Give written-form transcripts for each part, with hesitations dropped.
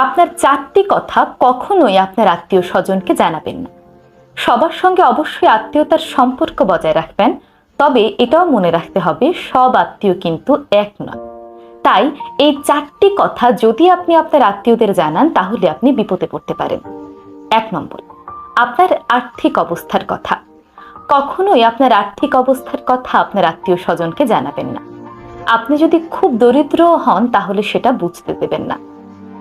আপনার 4টি কথা কখনোই আপনার আত্মীয় স্বজনকে জানাবেন না। সবার সঙ্গে অবশ্যই আত্মীয়তার সম্পর্ক বজায় রাখবেন, তবে এটাও মনে রাখতে হবে সব আত্মীয় কিন্তু এক নয়। তাই এই 4টি কথা যদি আপনি আপনার আত্মীয়দের জানান তাহলে আপনি বিপদে পড়তে পারেন। 1 নম্বর, আপনার আর্থিক অবস্থার কথা। কখনোই আপনার আর্থিক অবস্থার কথা আপনার আত্মীয় স্বজনকে জানাবেন না। আপনি যদি খুব দরিদ্র হন তাহলে সেটা বুঝতে দেবেন না।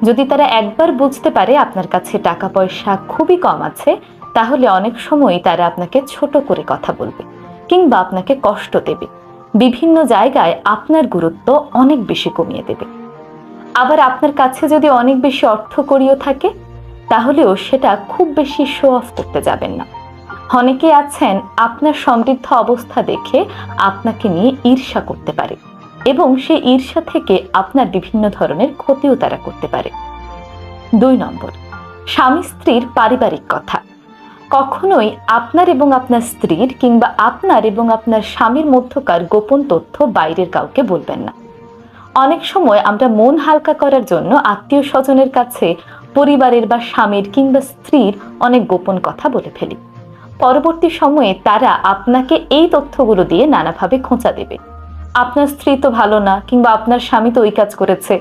যদি তারা একবার বুঝতে পারে আপনার কাছে টাকা পয়সা খুবই কম আছে, তাহলে অনেক সময় তারা আপনাকে ছোট করে কথা বলবে কিংবা আপনাকে কষ্ট দেবে, বিভিন্ন জায়গায় আপনার গুরুত্ব অনেক বেশি কমিয়ে দেবে। আবার আপনার কাছে যদি অনেক বেশি অর্থকড়িও থাকে তাহলেও সেটা খুব বেশি শো অফ করতে যাবেন না। অনেকে আছেন আপনার সমৃদ্ধ অবস্থা দেখে আপনাকে নিয়ে ঈর্ষা করতে পারে এবং সেই ঈর্ষা থেকে আপনার বিভিন্ন ধরনের ক্ষতিও তারা করতে পারে। 2 নম্বর, স্বামী স্ত্রীর পারিবারিক কথা। কখনোই আপনার এবং আপনার স্ত্রীর কিংবা আপনার এবং আপনার স্বামীর মধ্যকার গোপন তথ্য বাইরের কাউকে বলবেন না। অনেক সময় আমরা মন হালকা করার জন্য আত্মীয় স্বজনের কাছে পরিবারের বা স্বামীর কিংবা স্ত্রীর অনেক গোপন কথা বলে ফেলি। পরবর্তী সময়ে তারা আপনাকে এই তথ্যগুলো দিয়ে নানাভাবে খোঁচা দেবে। আপনার স্ত্রী তো ভালো না কিংবা আপনার স্বামী তো ওই কাজ করেছে,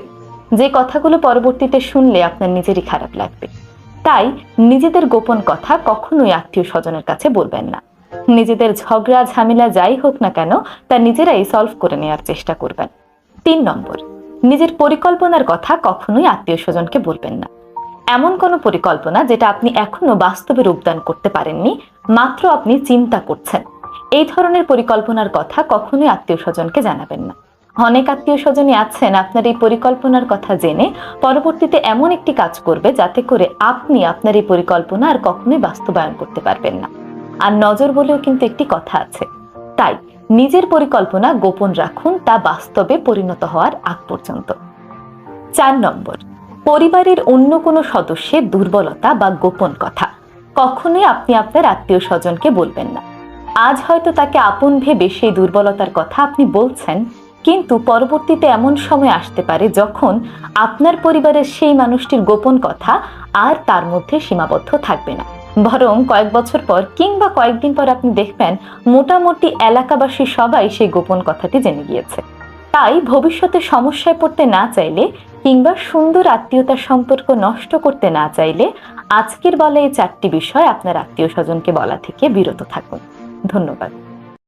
যে কথাগুলো পরবর্তীতে শুনলে আপনার নিজেরই খারাপ লাগবে। তাই নিজেদের গোপন কথা কখনোই আত্মীয় স্বজনের কাছে বলবেন না। নিজেদের ঝগড়া ঝামেলা যাই হোক না কেন তা নিজেরাই সলভ করে নেওয়ার চেষ্টা করবেন। 3 নম্বর, নিজের পরিকল্পনার কথা কখনোই আত্মীয় স্বজনকে বলবেন না। এমন কোনো পরিকল্পনা যেটা আপনি এখনো বাস্তবে রূপদান করতে পারেননি, মাত্র আপনি চিন্তা করছেন, এই ধরনের পরিকল্পনার কথা কখনোই আত্মীয় স্বজনকে জানাবেন না। অনেক আত্মীয় স্বজনই আছেন আপনার এই পরিকল্পনার কথা জেনে পরবর্তীতে এমন একটি কাজ করবে যাতে করে আপনি আপনার এই পরিকল্পনা আর কখনোই বাস্তবায়ন করতে পারবেন না। আর নজর বলেও কিন্তু একটি কথা আছে, তাই নিজের পরিকল্পনা গোপন রাখুন, তা বাস্তবে পরিণত হওয়ার আগ পর্যন্ত। 4 নম্বর, পরিবারের অন্য কোনো সদস্যের দুর্বলতা বা গোপন কথা কখনোই আপনি আপনার আত্মীয় স্বজনকে বলবেন না। আজ হয়তো তাকে আপন ভেবে সেই দুর্বলতার কথা আপনি বলছেন, কিন্তু পরবর্তীতে এমন সময় আসতে পারে যখন আপনার পরিবারের সেই মানুষটির গোপন কথা আর তার মধ্যে সীমাবদ্ধ থাকবে না, বরং কয়েক বছর পর কিংবা কয়েকদিন পর আপনি দেখবেন মোটামুটি এলাকাবাসী সবাই সেই গোপন কথাটি জেনে গিয়েছে। তাই ভবিষ্যতে সমস্যায় পড়তে না চাইলে কিংবা সুন্দর আত্মীয়তার সম্পর্ক নষ্ট করতে না চাইলে আজকের বলা এই 4টি বিষয় আপনার আত্মীয় স্বজনকে বলা থেকে বিরত থাকুন। ধন্যবাদ।